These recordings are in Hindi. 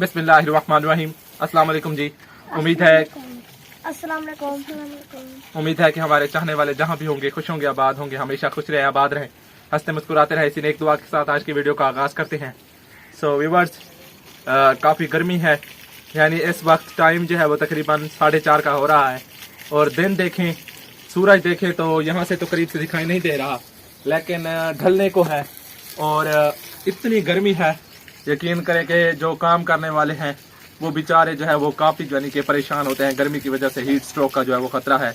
बिस्मिल्लाहिर्रहमानिर्रहीम। अस्सलाम वालेकुम जी। उम्मीद है कि हमारे चाहने वाले जहाँ भी होंगे खुश होंगे, आबाद होंगे, हमेशा खुश रहे, आबाद रहें, हंसते मुस्कुराते रहे। इसी नेक दुआ के साथ आज की वीडियो का आगाज़ करते हैं। सो व्यूअर्स, काफ़ी गर्मी है, यानी इस वक्त टाइम जो है वो तकरीबन 4:30 का हो रहा है और दिन देखें, सूरज देखें तो यहाँ से तो करीब से दिखाई नहीं दे रहा, लेकिन ढलने को है और इतनी गर्मी है, यकीन करें कि जो काम करने वाले हैं वो बेचारे जो है वो काफ़ी यानी कि परेशान होते हैं गर्मी की वजह से। हीट स्ट्रोक का जो है वो ख़तरा है,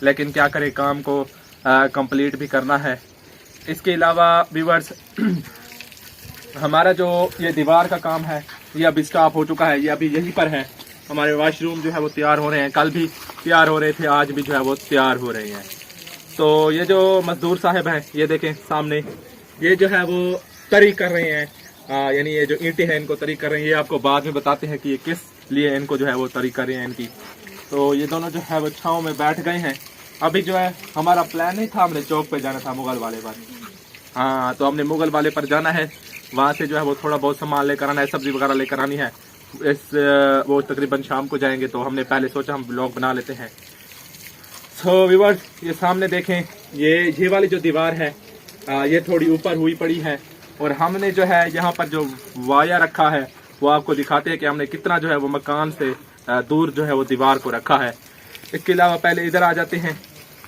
लेकिन क्या करें, काम को कंप्लीट भी करना है। इसके अलावा व्यूअर्स, हमारा जो ये दीवार का काम है ये अभी स्टॉप हो चुका है, ये अभी यहीं पर है। हमारे वाशरूम जो है वो तैयार हो रहे हैं, कल भी तैयार हो रहे थे, आज भी जो है वो तैयार हो रहे हैं। तो ये जो मजदूर साहब हैं, ये देखें सामने, ये जो है वो तरी कर रहे हैं, यानी ये जो ईंटें हैं इनको तरी कर रहे हैं। ये आपको बाद में बताते हैं कि ये किस लिए इनको जो है वो तरी कर रहे हैं इनकी। तो ये दोनों जो है वो छाँव में बैठ गए हैं। अभी जो है हमारा प्लान नहीं था, हमने चौक पे जाना था मुगल वाले पर। हाँ, तो हमने मुगल वाले पर जाना है, वहाँ से जो है वो थोड़ा बहुत सामान लेकर आना है, सब्जी वगैरह लेकर आनी है। वो तकरीबन शाम को जाएंगे, तो हमने पहले सोचा हम ब्लॉग बना लेते हैं। सो व्यूअर्स, ये सामने देखें, ये वाली जो दीवार है ये थोड़ी ऊपर हुई पड़ी है और हमने जो है यहाँ पर जो वाया रखा है वो आपको दिखाते हैं कि हमने कितना जो है वो मकान से दूर जो है वो दीवार को रखा है। इसके अलावा पहले इधर आ जाते हैं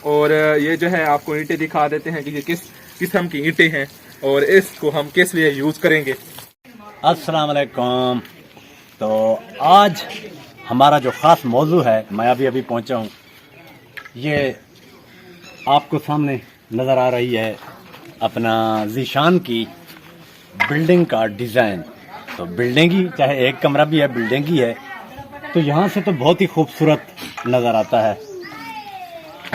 और ये जो है आपको ईंटें दिखा देते हैं कि ये किस किस्म की ईंटें हैं और इसको हम किस लिए यूज़ करेंगे। अस्सलाम वालेकुम। तो आज हमारा जो ख़ास मौजू है, मैं अभी पहुंचा हूं, ये आपको सामने नज़र आ रही है अपना ज़ीशान की बिल्डिंग का डिज़ाइन। तो बिल्डिंग ही, चाहे एक कमरा भी है, बिल्डिंग ही है, तो यहाँ से तो बहुत ही खूबसूरत नज़र आता है।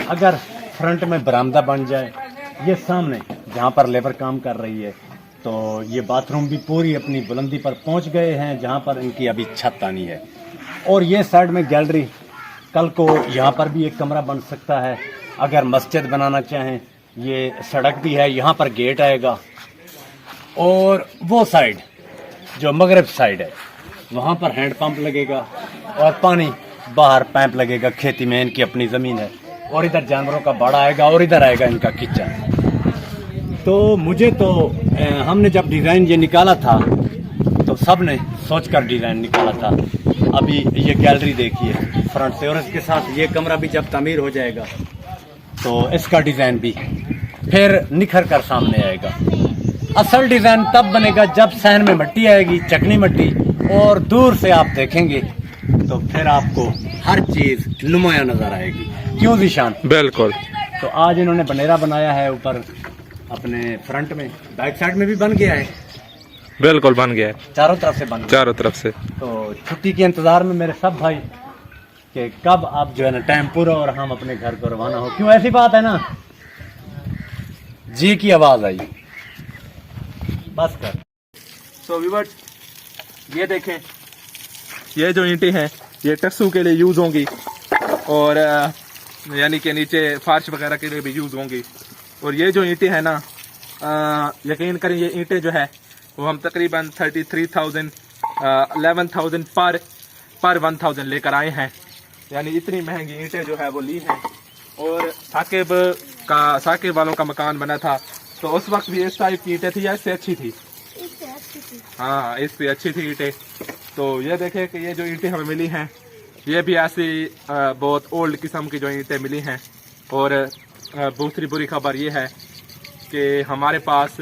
अगर फ्रंट में बरामदा बन जाए, ये सामने जहाँ पर लेबर काम कर रही है, तो ये बाथरूम भी पूरी अपनी बुलंदी पर पहुँच गए हैं, जहाँ पर इनकी अभी छत आनी है। और ये साइड में गैलरी, कल को यहाँ पर भी एक कमरा बन सकता है। अगर मस्जिद बनाना चाहें, ये सड़क भी है, यहाँ पर गेट आएगा। और वो साइड जो मगरब साइड है, वहाँ पर हैंड पंप लगेगा और पानी बाहर पैंप लगेगा, खेती में इनकी अपनी ज़मीन है। और इधर जानवरों का बाड़ा आएगा और इधर आएगा इनका किचन। तो मुझे तो हमने जब डिज़ाइन ये निकाला था तो सब ने सोचकर डिज़ाइन निकाला था। अभी ये गैलरी देखिए फ्रंट से, और इसके साथ ये कमरा भी जब तमीर हो जाएगा तो इसका डिज़ाइन भी फिर निखर कर सामने आएगा। असल डिज़ाइन तब बनेगा जब सहन में मिट्टी आएगी, चकनी मिट्टी, और दूर से आप देखेंगे तो फिर आपको हर चीज़ नुमाया नज़र आएगी। क्यों ज़ीशान? बिल्कुल। तो आज इन्होंने बनेरा बनाया है ऊपर अपने फ्रंट में, बैक साइड में भी बन गया है, बिल्कुल बन गया है, चारों तरफ से बन गया, चारों तरफ से। तो छुट्टी के इंतज़ार में मेरे सब भाई कि कब आप जो है ना टाइम पूरा और हम अपने घर को रवाना हो। क्यों, ऐसी बात है ना, जी की आवाज़ आई, बस कर। सो व्यूअर्स, ये देखें, ये जो ईंटें हैं ये टस्सू के लिए यूज़ होंगी और यानी कि नीचे फार्श वगैरह के लिए भी यूज़ होंगी। और ये जो ईंटें हैं ना, यकीन करें, ये ईंटें जो है वो हम तकरीबन 33,000 11,000 पर 1,000 लेकर आए हैं, यानी इतनी महंगी ईंटें जो है वो ली हैं। और साकिब वालों का मकान बना था, तो उस वक्त भी इस टाइप की ईंटें थी या इससे अच्छी थी? हाँ, इससे अच्छी थी ईंटें। तो ये देखें कि ये जो ईंटें हमें मिली हैं ये भी ऐसी बहुत ओल्ड किस्म की जो ईंटें मिली हैं। और दूसरी बुरी खबर ये है कि हमारे पास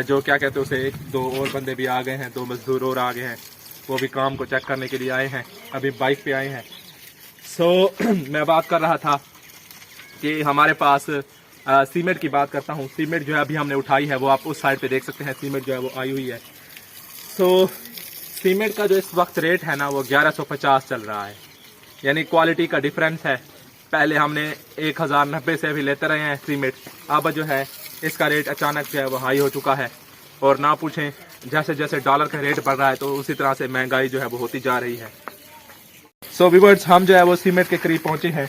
जो क्या कहते हैं उसे, 2 और बंदे भी आ गए हैं, 2 मजदूर और आ गए हैं, वो भी काम को चेक करने के लिए आए हैं, अभी बाइक पे आए हैं। सो मैं बात कर रहा था कि हमारे पास सीमेंट की बात करता हूँ। सीमेंट जो है अभी हमने उठाई है, वो आप उस साइड पे देख सकते हैं, सीमेंट जो है वो आई हुई है। सो सीमेंट का जो इस वक्त रेट है ना वो 1150 चल रहा है, यानी क्वालिटी का डिफरेंस है। पहले हमने 1090 से भी लेते रहे हैं सीमेंट, अब जो है इसका रेट अचानक जो है वो हाई हो चुका है। और ना पूछें, जैसे जैसे डॉलर का रेट बढ़ रहा है तो उसी तरह से महंगाई जो है वो होती जा रही है। सो व्यूअर्स, हम जो है वो सीमेंट के करीब पहुँचे हैं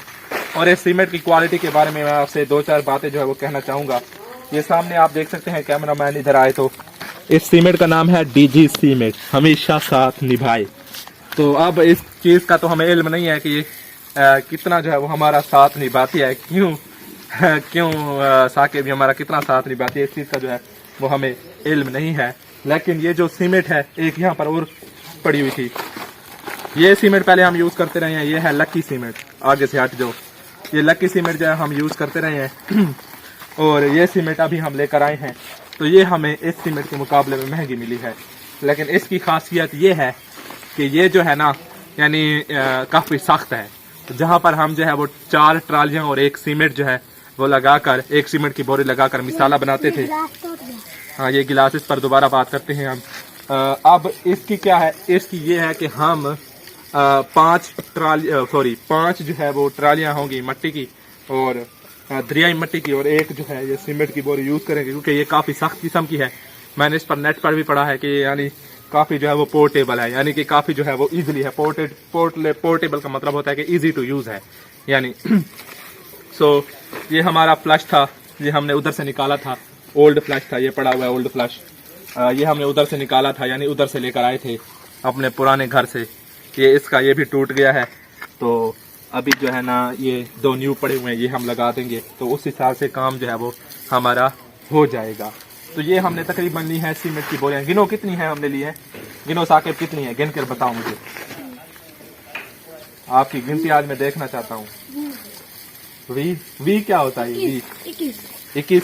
और इस सीमेंट की क्वालिटी के बारे में मैं आपसे 2-4 बातें जो है वो कहना चाहूँगा। ये सामने आप देख सकते हैं, कैमरा मैन इधर आए तो इस सीमेंट का नाम है DG सीमेंट, हमेशा साथ निभाए। तो अब इस चीज़ का तो हमें इल्म नहीं है कि ये कितना जो है वो हमारा साथ निभाती है, क्यों साकिब भी हमारा कितना साथ निभाती है, इस चीज़ का जो है वो हमें इल्म नहीं है। लेकिन ये जो सीमेंट है, एक यहाँ पर और पड़ी हुई थी, ये सीमेंट पहले हम यूज़ करते रहे हैं, ये है लकी सीमेंट। आगे से हट जो ये लकी सीमेंट जो है हम यूज़ करते रहे हैं और ये सीमेंट अभी हम लेकर आए हैं। तो ये हमें इस सीमेंट के मुकाबले में महंगी मिली है, लेकिन इसकी खासियत ये है कि ये जो है ना यानी काफ़ी सख्त है। तो जहाँ पर हम जो है वो 4 ट्रालियाँ और एक सीमेंट जो है वो लगाकर, एक सीमेंट की बोरी लगाकर मिसाला बनाते थे। हाँ, ये गिलास, इस पर दोबारा बात करते हैं हम। अब इसकी क्या है, इसकी ये है कि हम 5 जो है वो ट्रालियाँ होंगी मट्टी की और दरियाई मट्टी की, और एक जो है ये सीमेंट की बोरी यूज़ करेंगे, क्योंकि ये काफ़ी सख्त किस्म की है। मैंने इस पर नेट पर भी पढ़ा है कि यानी काफ़ी जो है वो पोर्टेबल है, यानी कि काफ़ी जो है वो इजीली है। पोर्टेबल का मतलब होता है कि इजी टू यूज़ है यानी। सो ये हमारा फ्लश था, ये हमने उधर से निकाला था, ओल्ड फ्लश था, ये पड़ा हुआ है ओल्ड फ्लश। ये हमने उधर से निकाला था, यानी उधर से लेकर आए थे अपने पुराने घर से। ये भी टूट गया है, तो अभी जो है ना ये 2 न्यू पड़े हुए हैं, ये हम लगा देंगे, तो उस हिसाब से काम जो है वो हमारा हो जाएगा। तो ये हमने तकरीबन ली है सीमेंट की बोरियां। गिनो कितनी है हमने ली है, गिनो साकिब कितनी है, गिन कर बताओ मुझे। आपकी गिनती आज मैं देखना चाहता हूँ। वी क्या होता है? 21।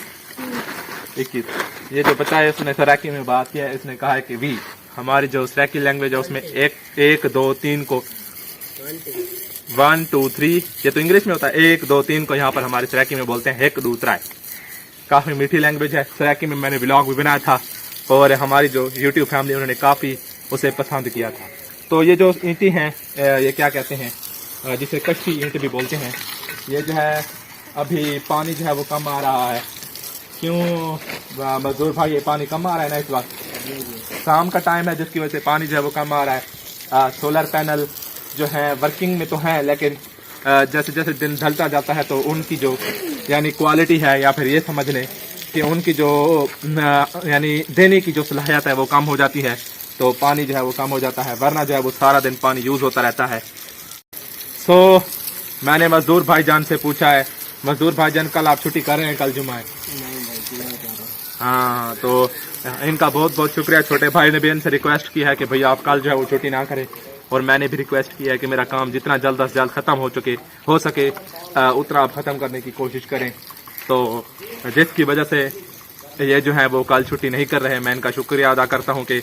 ये जो बच्चा है उसने सराकी में बात किया है, इसने कहा है कि वी, हमारी जो सराकी लैंग्वेज है उसमें 1 2 3 को 1 2 3, ये तो इंग्लिश में होता है, 1 2 3 को यहाँ पर हमारे सराकी में बोलते हैं 1 2 3। काफ़ी मीठी लैंग्वेज है। सराकी में मैंने व्लॉग भी बनाया था और हमारी जो यूट्यूब फैमिली उन्होंने काफ़ी उसे पसंद किया था। तो ये जो ईंटें हैं, ये क्या कहते हैं, जिसे कच्ची ईंट भी बोलते हैं, ये जो है अभी पानी जो है वो कम आ रहा है। क्यों मजदूर भाई, ये पानी कम आ रहा है ना इस वक्त, शाम का टाइम है जिसकी वजह से पानी जो है वो कम आ रहा है। सोलर पैनल जो है वर्किंग में तो है, लेकिन जैसे जैसे दिन ढलता जाता है तो उनकी जो यानी क्वालिटी है, या फिर ये समझ लें कि उनकी जो यानी देने की जो सलाहियत है वो कम हो जाती है, तो पानी जो है वो कम हो जाता है, वरना जो है वो सारा दिन पानी यूज़ होता रहता है। सो मैंने मजदूर भाईजान से पूछा है, मजदूर भाईजान कल आप छुट्टी कर रहे हैं? कल जुमा है। हाँ, तो इनका बहुत बहुत शुक्रिया। छोटे भाई ने भी इनसे रिक्वेस्ट की है कि भैया आप कल जो है वो छुट्टी ना करें, और मैंने भी रिक्वेस्ट किया है कि मेरा काम जितना जल्द से जल्द ख़त्म हो सके उतना आप ख़त्म करने की कोशिश करें। तो जिसकी वजह से ये जो है वो कल छुट्टी नहीं कर रहे हैं। मैं इनका शुक्रिया अदा करता हूँ कि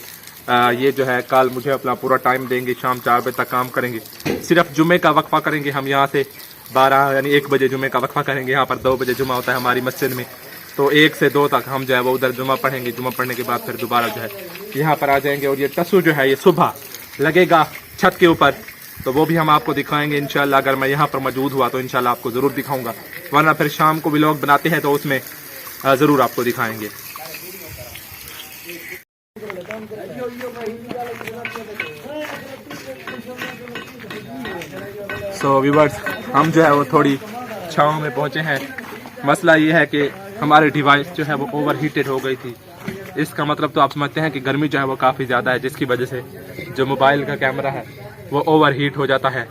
ये जो है कल मुझे अपना पूरा टाइम देंगे, शाम 4 बजे तक काम करेंगे। सिर्फ जुमे का वक्फा करेंगे हम, यहाँ से 12 यानी 1 बजे जुमे का वक्फा करेंगे। यहाँ पर 2 बजे जुमा होता है हमारी मस्जिद में, तो 1 से 2 तक हम जो है वो उधर जुमा पढ़ेंगे। जुमा पढ़ने के बाद फिर दोबारा जो है यहाँ पर आ जाएंगे। और ये टसू जो है ये सुबह लगेगा छत के ऊपर, तो वो भी हम आपको दिखाएंगे इंशाल्लाह। अगर मैं यहाँ पर मौजूद हुआ तो इंशाल्लाह आपको ज़रूर दिखाऊंगा, वरना फिर शाम को व्लॉग बनाते हैं तो उसमें ज़रूर आपको दिखाएंगे। सो व्यूअर्स, हम जो है वो थोड़ी छाँव में पहुँचे हैं। मसला ये है कि हमारी डिवाइस जो है वो ओवर हीटेड हो गई थी। इसका मतलब तो आप समझते हैं कि गर्मी जो है वो काफ़ी ज़्यादा है, जिसकी वजह से जो मोबाइल का कैमरा है वो ओवर हीट हो जाता है,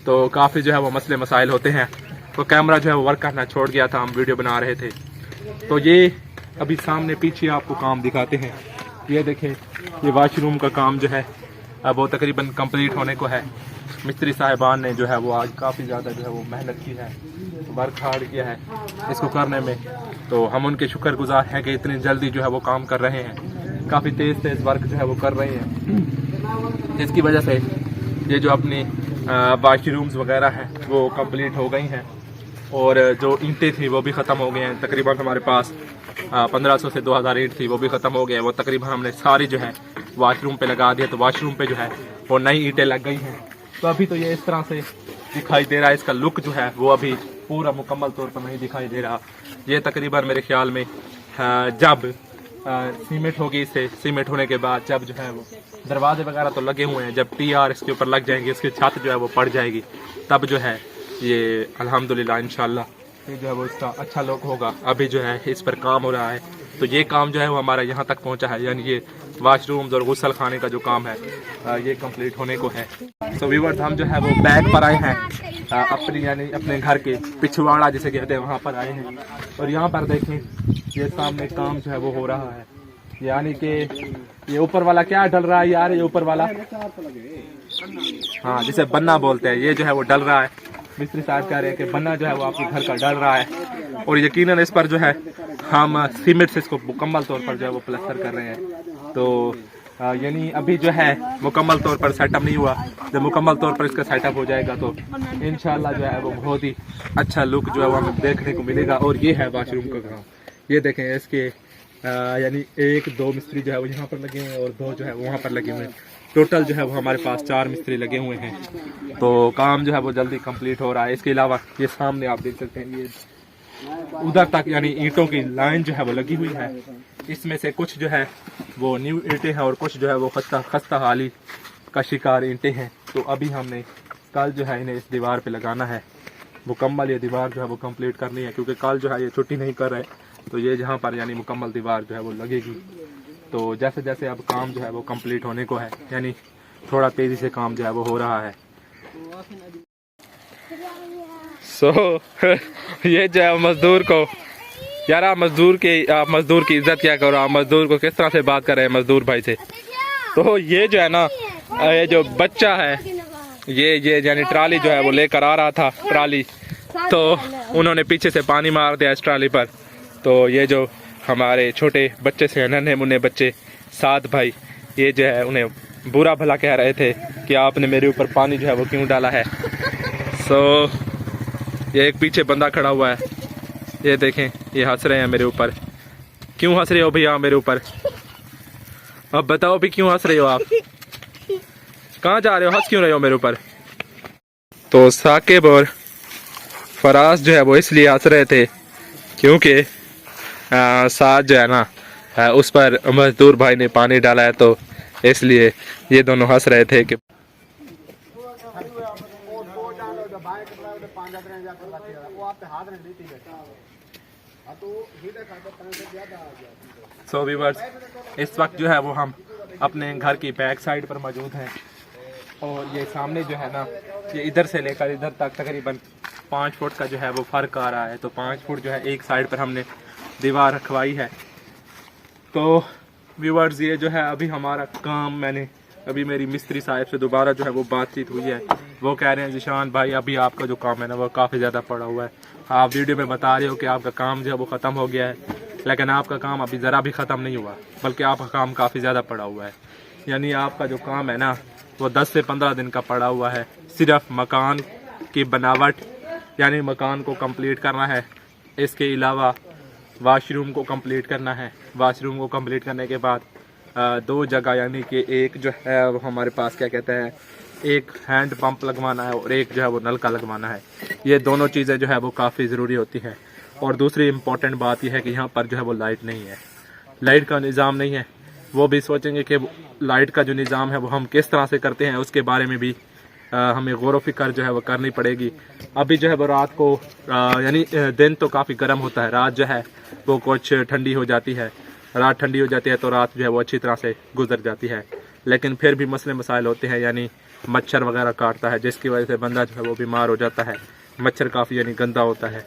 तो काफ़ी जो है वो मसले मसाइल होते हैं। तो कैमरा जो है वो वर्क करना छोड़ गया था, हम वीडियो बना रहे थे। तो ये अभी सामने पीछे आपको काम दिखाते हैं। ये देखें, ये वॉशरूम का काम जो है अब वो तकरीबन कंप्लीट होने को है। मिस्त्री साहिबान ने जो है वो आज काफ़ी ज़्यादा जो है वो मेहनत की है, वर्क हार्ड किया है इसको करने में, तो हम उनके शुक्रगुजार हैं कि इतनी जल्दी जो है वो काम कर रहे हैं। काफ़ी तेज़ वर्क जो है वो कर रहे हैं, जिसकी वजह से ये जो अपनी वॉशरूम्स वगैरह हैं वो कंप्लीट हो गई हैं। और जो ईंटें थी वो भी ख़त्म हो गए हैं। तकरीबन हमारे पास 1500 से 2000 ईंट थी, वो भी ख़त्म हो गए हैं। वो तकरीबन हमने सारी जो है वॉशरूम पे लगा दिया, तो वॉशरूम पे जो है वो नई ईंटें लग गई हैं। तो अभी तो ये इस तरह से दिखाई दे रहा है, इसका लुक जो है वो अभी पूरा मुकम्मल तौर पर नहीं दिखाई दे रहा। ये तकरीबन मेरे ख्याल में जब सीमेंट होगी, इससे सीमेंट होने के बाद जब जो है वो दरवाजे वगैरह तो लगे हुए हैं, जब PR इसके ऊपर लग जाएंगे, इसकी छत जो है वो पड़ जाएगी, तब जो है ये अल्हम्दुलिल्लाह इंशाल्लाह ये जो है वो इसका अच्छा लुक होगा। अभी जो है इस पर काम हो रहा है, तो ये काम जो है वो हमारा यहाँ तक पहुँचा है, यानी ये वाशरूम्स और गुसल खाने का जो काम है ये कंप्लीट होने को है। तो व्यूअर्स हम जो है वो बैक पर आए हैं अपनी यानी अपने घर के पिछवाड़ा जिसे कहते हैं वहाँ पर आए हैं। और यहाँ पर देखें ये सामने काम जो है वो हो रहा है, यानी कि ये ऊपर वाला क्या डल रहा है यार, ये ऊपर वाला हाँ जिसे बन्ना बोलते हैं, ये जो है वो डल रहा है। मिस्त्री साहब कह रहे हैं कि बन्ना जो है वो आपके घर का डल रहा है और यकीनन इस पर जो है हम सीमेंट से इसको मुकम्मल तौर पर जो है वो प्लास्टर कर रहे हैं। तो यानी अभी जो है मुकम्मल तौर पर सेटअप नहीं हुआ, जब मुकम्मल तौर पर इसका सेटअप हो जाएगा तो इंशाल्लाह जो है वो बहुत ही अच्छा लुक जो है वो हमें देखने को मिलेगा। और ये है वाशरूम का काम, ये देखें इसके यानी 1-2 मिस्त्री जो है वो यहाँ पर लगे हुए हैं और 2 जो है वहाँ पर लगे हुए हैं। टोटल जो है वो हमारे पास 4 मिस्त्री लगे हुए हैं, तो काम जो है वो जल्दी कंप्लीट हो रहा है। इसके अलावा ये सामने आप देख सकते हैं ये उधर तक यानी ईंटों की लाइन जो है वो लगी हुई है। इसमें से कुछ जो है वो न्यू ईंटें हैं और कुछ जो है वो खस्ता हाली का शिकार ईंटें हैं। तो अभी हमने कल जो है इन्हें इस दीवार पे लगाना है, मुकम्मल ये दीवार जो है वो कंप्लीट करनी है, क्योंकि कल जो है ये छुट्टी नहीं कर रहे, तो ये जहाँ पर यानी मुकम्मल दीवार जो है वो लगेगी। तो जैसे जैसे अब काम जो है वो कंप्लीट होने को है, यानी थोड़ा तेज़ी से काम जो है वो हो रहा है। ये जो है मजदूर को यार, आप मजदूर की इज्जत क्या करो, आप मजदूर को किस तरह से बात कर रहे हैं मजदूर भाई से। तो ये जो है ना, ये जो बच्चा है ये यानी ट्राली जो है वो लेकर आ रहा था ट्राली, तो उन्होंने पीछे से पानी मार दिया इस ट्राली पर। तो ये जो हमारे छोटे बच्चे से नन्हे मुन्ने बच्चे 7 भाई, ये जो है उन्हें बुरा भला कह रहे थे कि आपने मेरे ऊपर पानी जो है वो क्यों डाला है। ये एक पीछे बंदा खड़ा हुआ है, ये देखें ये हंस रहे हैं मेरे ऊपर। क्यों हंस रहे हो भैया मेरे ऊपर? अब बताओ भी क्यों हंस रहे हो आप? कहाँ जा रहे हो, हंस क्यों रहे हो मेरे ऊपर? तो साकिब और फराज जो है वो इसलिए हंस रहे थे क्योंकि साथ जो है ना उस पर मजदूर भाई ने पानी डाला है, तो इसलिए ये दोनों हंस रहे थे कि सो व्यूअर्स इस वक्त जो है वो हम अपने घर की बैक साइड पर मौजूद हैं और ये सामने जो है ना ये इधर से लेकर इधर तक तकरीबन 5 फुट का जो है वो फ़र्क आ रहा है। तो 5 फुट जो है एक साइड पर हमने दीवार रखवाई है। तो व्यूअर्स ये जो है अभी हमारा काम, मैंने अभी मेरी मिस्त्री साहब से दोबारा जो है वो बातचीत हुई है, वो कह रहे हैं जिशान भाई अभी आपका जो काम है ना वो काफ़ी ज़्यादा पड़ा हुआ है। आप वीडियो में बता रहे हो कि आपका काम जो है वो ख़त्म हो गया है, लेकिन आपका काम अभी ज़रा भी ख़त्म नहीं हुआ, बल्कि आपका काम काफ़ी ज़्यादा पड़ा हुआ है। यानी आपका जो काम है ना वो 10 से 15 दिन का पड़ा हुआ है। सिर्फ मकान की बनावट यानी मकान को कंप्लीट करना है, इसके अलावा वाशरूम को कंप्लीट करना है। वाशरूम को कंप्लीट करने के बाद 2 जगह यानी कि एक जो है वो हमारे पास क्या कहते हैं एक हैंड पंप लगवाना है और एक जो है वो नलका लगवाना है। ये दोनों चीज़ें जो है वो काफ़ी ज़रूरी होती हैं। और दूसरी इम्पॉर्टेंट बात यह है कि यहाँ पर जो है वो लाइट नहीं है, लाइट का निज़ाम नहीं है। वो भी सोचेंगे कि लाइट का जो निज़ाम है वो हम किस तरह से करते हैं, उसके बारे में भी हमें गौर व फिक्र जो है वो करनी पड़ेगी। अभी जो है वो रात को यानी दिन तो काफ़ी गर्म होता है, रात जो है वो कुछ ठंडी हो जाती है। रात ठंडी हो जाती है तो रात जो है वो अच्छी तरह से गुजर जाती है, लेकिन फिर भी मसले मसाइल होते हैं, यानी मच्छर वगैरह काटता है जिसकी वजह से बंदा जो है वो बीमार हो जाता है। मच्छर काफ़ी यानी गंदा होता है,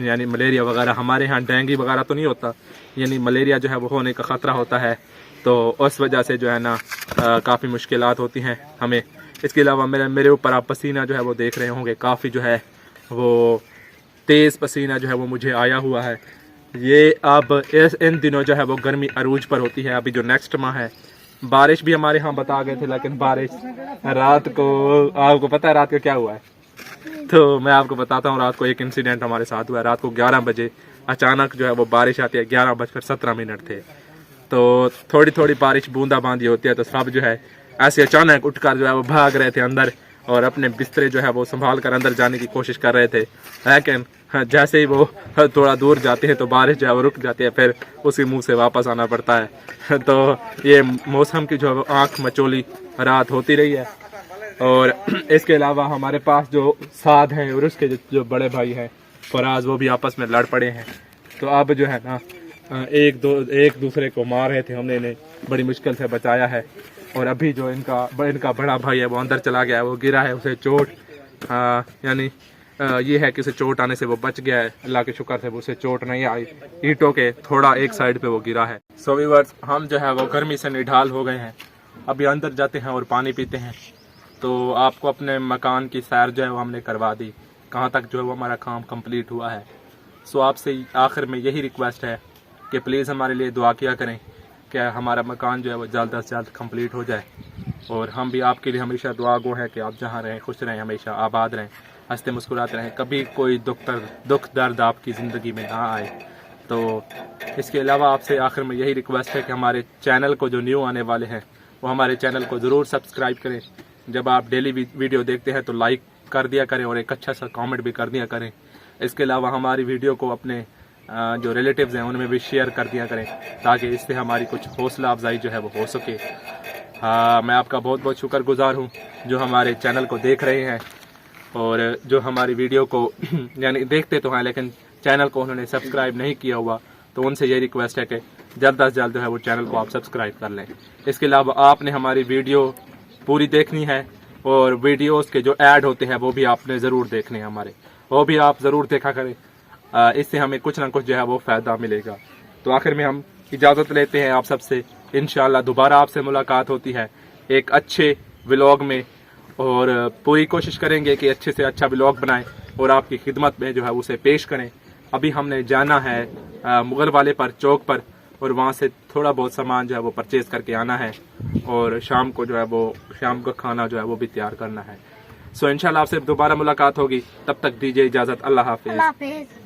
यानी मलेरिया वगैरह। हमारे यहाँ डेंगू वगैरह तो नहीं होता, यानी मलेरिया जो है वो होने का ख़तरा होता है। तो उस वजह से जो है ना काफ़ी मुश्किलात होती हैं हमें। इसके अलावा मेरे ऊपर आप पसीना जो है वो देख रहे होंगे, काफ़ी जो है वो तेज़ पसीना जो है वो मुझे आया हुआ है। ये अब इन दिनों जो है वो गर्मी अरूज पर होती है। अभी जो नेक्स्ट माह है, बारिश भी हमारे यहाँ बता गए थे, लेकिन बारिश रात को, आपको पता है रात को क्या हुआ है? तो मैं आपको बताता हूँ, रात को एक इंसिडेंट हमारे साथ हुआ है। रात को 11 बजे अचानक जो है वो बारिश आती है, 11:17 थे। तो थोड़ी थोड़ी बारिश बूंदाबांदी होती है, तो सब जो है ऐसे अचानक उठकर जो है वो भाग रहे थे अंदर और अपने बिस्तरे जो है वो संभाल कर अंदर जाने की कोशिश कर रहे थे। लेकिन जैसे ही वो थोड़ा दूर जाते हैं तो बारिश जो है वो रुक जाती है, फिर उसी मुंह से वापस आना पड़ता है। तो ये मौसम की जो है आँख मचोली रात होती रही है। और इसके अलावा हमारे पास जो साद हैं और उसके जो बड़े भाई हैं फराज, वो भी आपस में लड़ पड़े हैं। तो अब जो है ना एक दूसरे को मार रहे थे, हमने इन्हें बड़ी मुश्किल से बचाया है। और अभी जो इनका बड़ा भाई है वो अंदर चला गया है, वो गिरा है, उसे चोट यानी ये है कि उसे चोट आने से वो बच गया है। अल्लाह के शुक्र से वो उसे चोट नहीं आई, ईंटों के थोड़ा एक साइड पे वो गिरा है। सो व्यूअर्स, हम जो है वो गर्मी से निढाल हो गए हैं, अभी अंदर जाते हैं और पानी पीते हैं। तो आपको अपने मकान की सैर जो है वो हमने करवा दी, कहाँ तक जो है वो हमारा काम कंप्लीट हुआ है। सो आपसे आखिर में यही रिक्वेस्ट है कि प्लीज़ हमारे लिए दुआ किया करें कि हमारा मकान जो है वो जल्द से जल्द कंप्लीट हो जाए। और हम भी आपके लिए हमेशा दुआ गो हैं कि आप जहाँ रहें खुश रहें, हमेशा आबाद रहें, हंसते मुस्कुराते रहें, कभी कोई दुख दर्द आपकी ज़िंदगी में ना आए। तो इसके अलावा आपसे आखिर में यही रिक्वेस्ट है कि हमारे चैनल को जो न्यू आने वाले हैं वो हमारे चैनल को ज़रूर सब्सक्राइब करें। जब आप डेली वीडियो देखते हैं तो लाइक कर दिया करें और एक अच्छा सा कमेंट भी कर दिया करें। इसके अलावा हमारी वीडियो को अपने जो रिलेटिव्स हैं उनमें भी शेयर कर दिया करें, ताकि इससे हमारी कुछ हौसला अफजाई जो है वो हो सके। हाँ, मैं आपका बहुत बहुत शुक्रगुजार हूँ जो हमारे चैनल को देख रहे हैं और जो हमारी वीडियो को यानी देखते तो हैं लेकिन चैनल को उन्होंने सब्सक्राइब नहीं किया हुआ, तो उनसे ये रिक्वेस्ट है कि जल्द से जल्द जो है वो चैनल को आप सब्सक्राइब कर लें। इसके अलावा आपने हमारी वीडियो पूरी देखनी है और वीडियोस के जो ऐड होते हैं वो भी आपने ज़रूर देखने हैं हमारे, वो भी आप ज़रूर देखा करें, इससे हमें कुछ ना कुछ जो है वो फ़ायदा मिलेगा। तो आखिर में हम इजाज़त लेते हैं आप सबसे, इंशाल्लाह दोबारा आपसे मुलाकात होती है एक अच्छे व्लॉग में, और पूरी कोशिश करेंगे कि अच्छे से अच्छा व्लॉग बनाएं और आपकी खिदमत में जो है उसे पेश करें। अभी हमने जाना है मुगल वाले पर चौक पर और वहाँ से थोड़ा बहुत सामान जो है वो परचेज़ करके आना है और शाम को जो है वो शाम का खाना जो है वो भी तैयार करना है। सो इंशाल्लाह आपसे दोबारा मुलाकात होगी, तब तक दीजिए इजाज़त। अल्लाह हाफिज़।